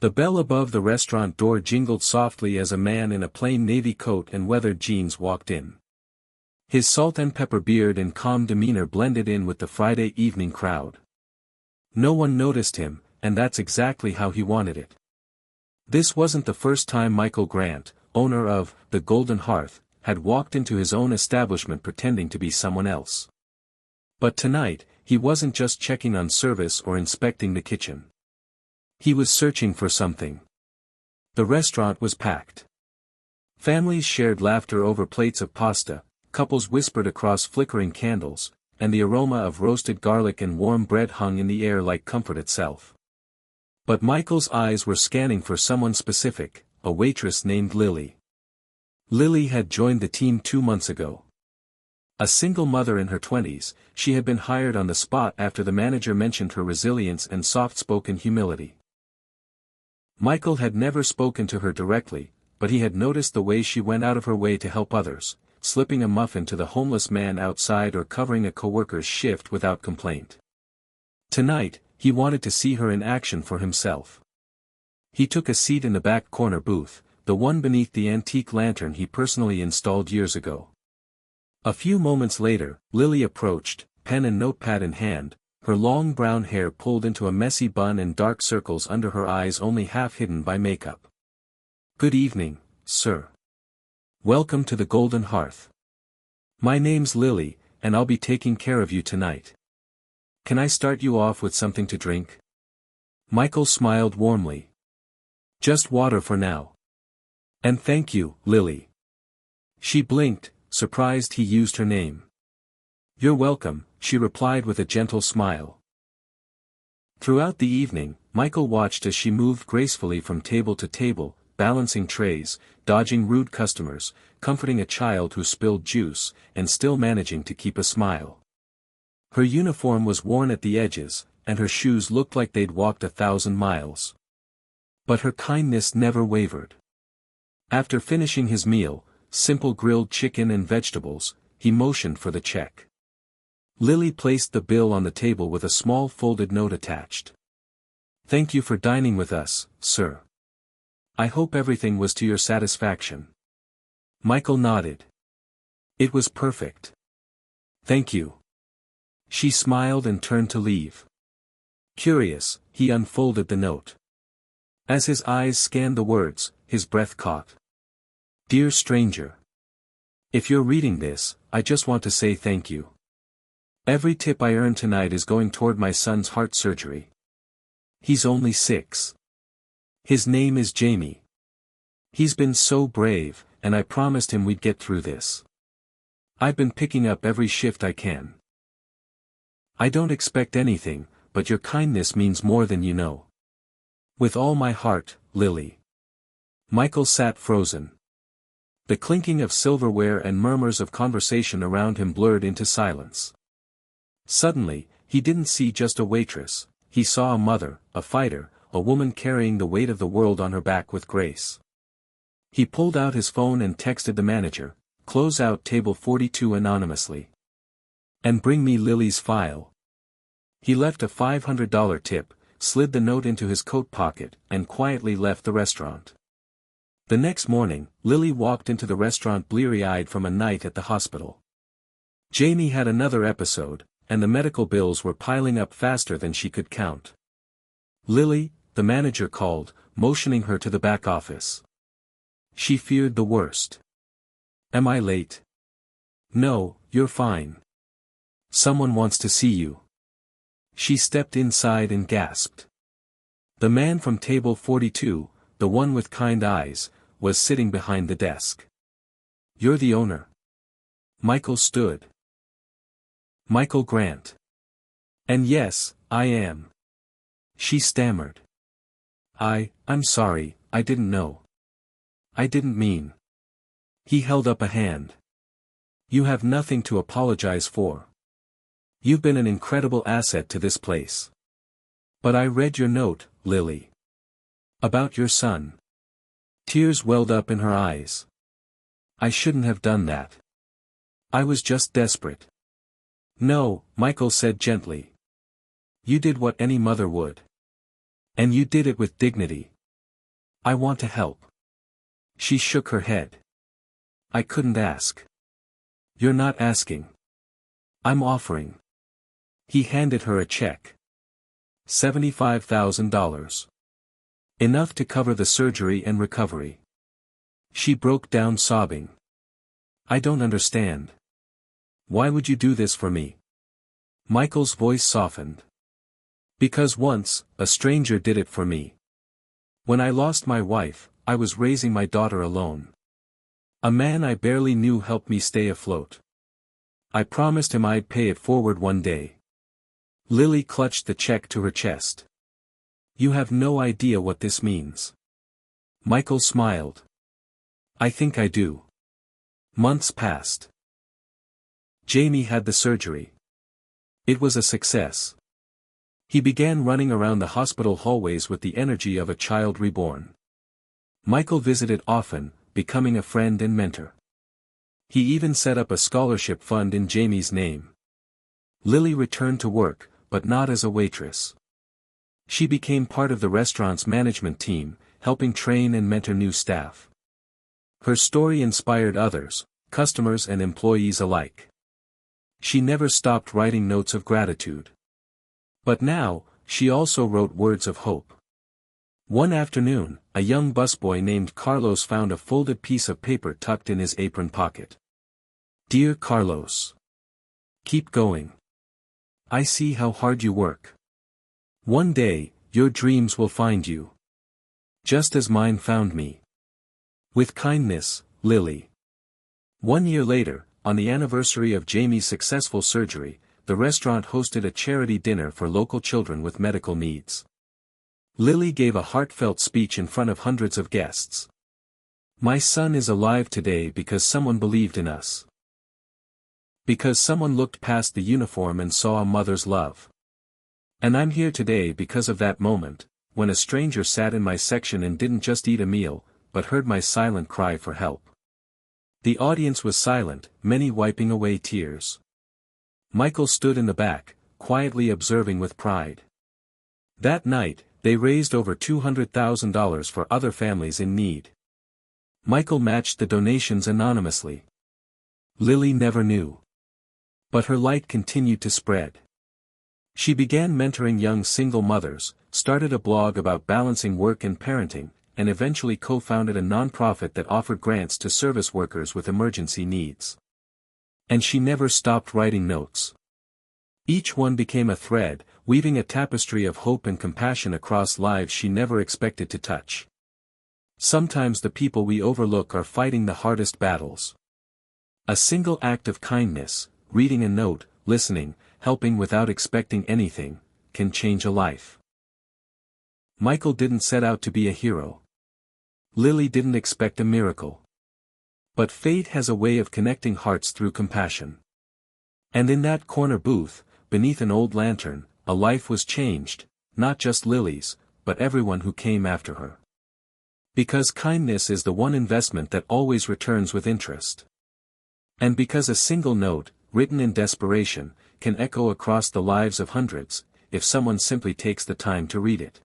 The bell above the restaurant door jingled softly as a man in a plain navy coat and weathered jeans walked in. His salt and pepper beard and calm demeanor blended in with the Friday evening crowd. No one noticed him, and that's exactly how he wanted it. This wasn't the first time Michael Grant, owner of the Golden Hearth, had walked into his own establishment pretending to be someone else. But tonight, he wasn't just checking on service or inspecting the kitchen. He was searching for something. The restaurant was packed. Families shared laughter over plates of pasta, couples whispered across flickering candles, and the aroma of roasted garlic and warm bread hung in the air like comfort itself. But Michael's eyes were scanning for someone specific, a waitress named Lily. Lily had joined the team 2 months ago. A single mother in her 20s, she had been hired on the spot after the manager mentioned her resilience and soft-spoken humility. Michael had never spoken to her directly, but he had noticed the way she went out of her way to help others, slipping a muffin to the homeless man outside or covering a coworker's shift without complaint. Tonight, he wanted to see her in action for himself. He took a seat in the back corner booth, the one beneath the antique lantern he personally installed years ago. A few moments later, Lily approached, pen and notepad in hand, her long brown hair pulled into a messy bun and dark circles under her eyes only half hidden by makeup. "Good evening, sir. Welcome to the Golden Hearth. My name's Lily, and I'll be taking care of you tonight. Can I start you off with something to drink?" Michael smiled warmly. "Just water for now. And thank you, Lily." She blinked, surprised he used her name. "You're welcome," she replied with a gentle smile. Throughout the evening, Michael watched as she moved gracefully from table to table, balancing trays, dodging rude customers, comforting a child who spilled juice, and still managing to keep a smile. Her uniform was worn at the edges, and her shoes looked like they'd walked 1,000 miles. But her kindness never wavered. After finishing his meal, simple grilled chicken and vegetables, he motioned for the check. Lily placed the bill on the table with a small folded note attached. "Thank you for dining with us, sir. I hope everything was to your satisfaction." Michael nodded. "It was perfect. Thank you." She smiled and turned to leave. Curious, he unfolded the note. As his eyes scanned the words, his breath caught. "Dear stranger. If you're reading this, I just want to say thank you. Every tip I earn tonight is going toward my son's heart surgery. He's only 6. His name is Jamie. He's been so brave, and I promised him we'd get through this. I've been picking up every shift I can. I don't expect anything, but your kindness means more than you know. With all my heart, Lily." Michael sat frozen. The clinking of silverware and murmurs of conversation around him blurred into silence. Suddenly, he didn't see just a waitress, he saw a mother, a fighter, a woman carrying the weight of the world on her back with grace. He pulled out his phone and texted the manager, "Close out table 42 anonymously. And bring me Lily's file." He left a $500 tip, slid the note into his coat pocket, and quietly left the restaurant. The next morning, Lily walked into the restaurant bleary-eyed from a night at the hospital. Jamie had another episode, and the medical bills were piling up faster than she could count. "Lily," the manager called, motioning her to the back office. She feared the worst. "Am I late?" "No, you're fine. Someone wants to see you." She stepped inside and gasped. The man from table 42, the one with kind eyes, was sitting behind the desk. "You're the owner?" Michael stood. "Michael Grant." "And yes, I am." She stammered. I'm sorry, I didn't know. I didn't mean." He held up a hand. "You have nothing to apologize for. You've been an incredible asset to this place. But I read your note, Lily. About your son." Tears welled up in her eyes. "I shouldn't have done that. I was just desperate." "No," Michael said gently. "You did what any mother would. And you did it with dignity. I want to help. She shook her head. I couldn't ask. You're not asking. I'm offering. He handed her a check. $75,000. Enough to cover the surgery and recovery. She broke down sobbing. I don't understand. Why would you do this for me? Michael's voice softened. Because once, a stranger did it for me. When I lost my wife, I was raising my daughter alone. A man I barely knew helped me stay afloat. I promised him I'd pay it forward one day. Lily clutched the check to her chest. You have no idea what this means. Michael smiled. I think I do. Months passed. Jamie had the surgery. It was a success. He began running around the hospital hallways with the energy of a child reborn. Michael visited often, becoming a friend and mentor. He even set up a scholarship fund in Jamie's name. Lily returned to work, but not as a waitress. She became part of the restaurant's management team, helping train and mentor new staff. Her story inspired others, customers and employees alike. She never stopped writing notes of gratitude. But now, she also wrote words of hope. One afternoon, a young busboy named Carlos found a folded piece of paper tucked in his apron pocket. Dear Carlos. Keep going. I see how hard you work. One day, your dreams will find you. Just as mine found me. With kindness, Lily. 1 year later, on the anniversary of Jamie's successful surgery, the restaurant hosted a charity dinner for local children with medical needs. Lily gave a heartfelt speech in front of hundreds of guests. My son is alive today because someone believed in us. Because someone looked past the uniform and saw a mother's love. And I'm here today because of that moment, when a stranger sat in my section and didn't just eat a meal, but heard my silent cry for help. The audience was silent, many wiping away tears. Michael stood in the back, quietly observing with pride. That night, they raised over $200,000 for other families in need. Michael matched the donations anonymously. Lily never knew. But her light continued to spread. She began mentoring young single mothers, started a blog about balancing work and parenting, and eventually co-founded a nonprofit that offered grants to service workers with emergency needs. And she never stopped writing notes. Each one became a thread, weaving a tapestry of hope and compassion across lives she never expected to touch. Sometimes the people we overlook are fighting the hardest battles. A single act of kindness, reading a note, listening, helping without expecting anything, can change a life. Michael didn't set out to be a hero. Lily didn't expect a miracle. But fate has a way of connecting hearts through compassion. And in that corner booth, beneath an old lantern, a life was changed, not just Lily's, but everyone who came after her. Because kindness is the one investment that always returns with interest. And because a single note, written in desperation, can echo across the lives of hundreds, if someone simply takes the time to read it.